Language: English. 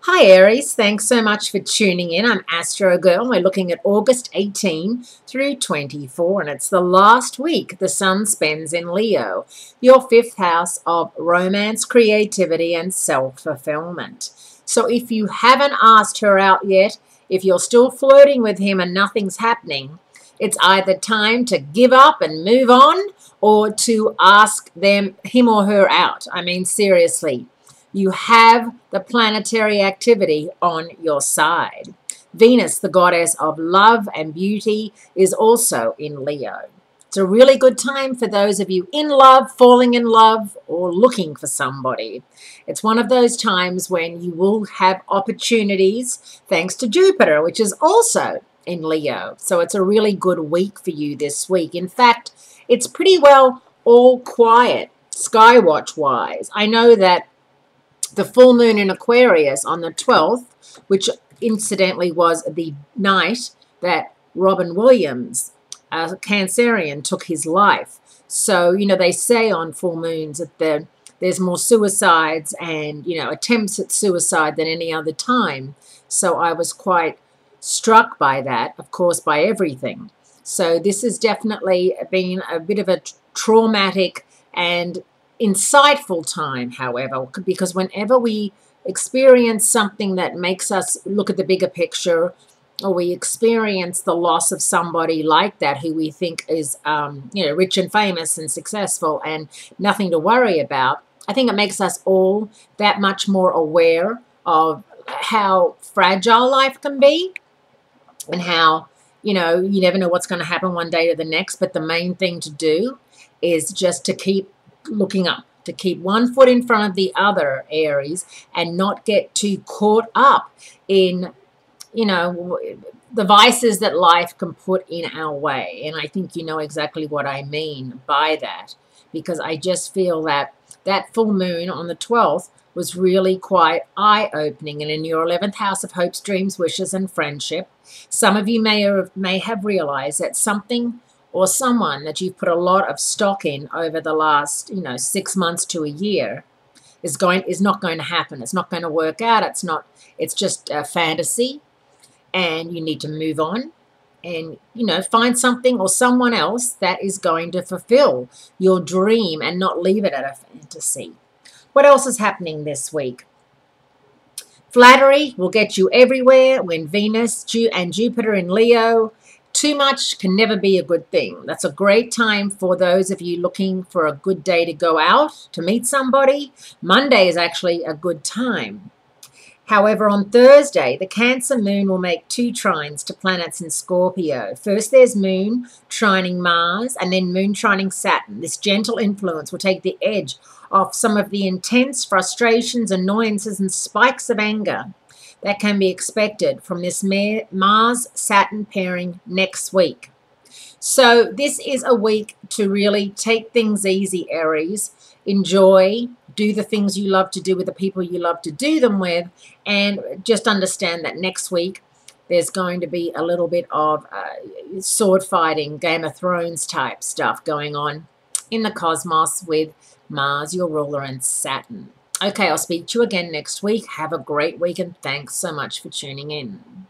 Hi Aries, thanks so much for tuning in. I'm Astrogirl. We're looking at August 18 through 24, and it's the last week the sun spends in Leo, your fifth house of romance, creativity, and self-fulfillment. So if you haven't asked her out yet, if you're still flirting with him and nothing's happening, it's either time to give up and move on or to ask him or her out. I mean, seriously. You have the planetary activity on your side. Venus, the goddess of love and beauty, is also in Leo. It's a really good time for those of you in love, falling in love, or looking for somebody. It's one of those times when you will have opportunities thanks to Jupiter, which is also in Leo. So it's a really good week for you this week. In fact, it's pretty well all quiet, skywatch-wise. I know that the full moon in Aquarius on the 12th, which incidentally was the night that Robin Williams, a Cancerian, took his life. So, they say on full moons that there's more suicides and, attempts at suicide than any other time. So I was quite struck by that, of course, by everything. So this has definitely been a bit of a traumatic and insightful time, however, because whenever we experience something that makes us look at the bigger picture, or we experience the loss of somebody like that who we think is, rich and famous and successful and nothing to worry about, I think it makes us all that much more aware of how fragile life can be and how, you never know what's going to happen one day to the next. But the main thing to do is just to keep looking up, to keep one foot in front of the other, Aries, and not get too caught up in, the vices that life can put in our way. And I think you know exactly what I mean by that, because I just feel that that full moon on the 12th was really quite eye-opening. And in your 11th house of hopes, dreams, wishes, and friendship, some of you may have realized that something or someone that you've put a lot of stock in over the last, 6 months to a year is not going to happen. It's not going to work out. It's just a fantasy, and you need to move on and, find something or someone else that is going to fulfill your dream and not leave it at a fantasy. What else is happening this week? Flattery will get you everywhere when Venus and Jupiter in Leo. Too much can never be a good thing. That's a great time for those of you looking for a good day to go out, to meet somebody. Monday is actually a good time. However, on Thursday, the Cancer moon will make 2 trines to planets in Scorpio. First, there's Moon trining Mars, and then Moon trining Saturn. This gentle influence will take the edge off some of the intense frustrations, annoyances, and spikes of anger that can be expected from this Mars-Saturn pairing next week. So this is a week to really take things easy, Aries. Enjoy, do the things you love to do with the people you love to do them with, and just understand that next week there's going to be a little bit of sword fighting, Game of Thrones type stuff going on in the cosmos with Mars, your ruler, and Saturn. Okay, I'll speak to you again next week. Have a great week, and thanks so much for tuning in.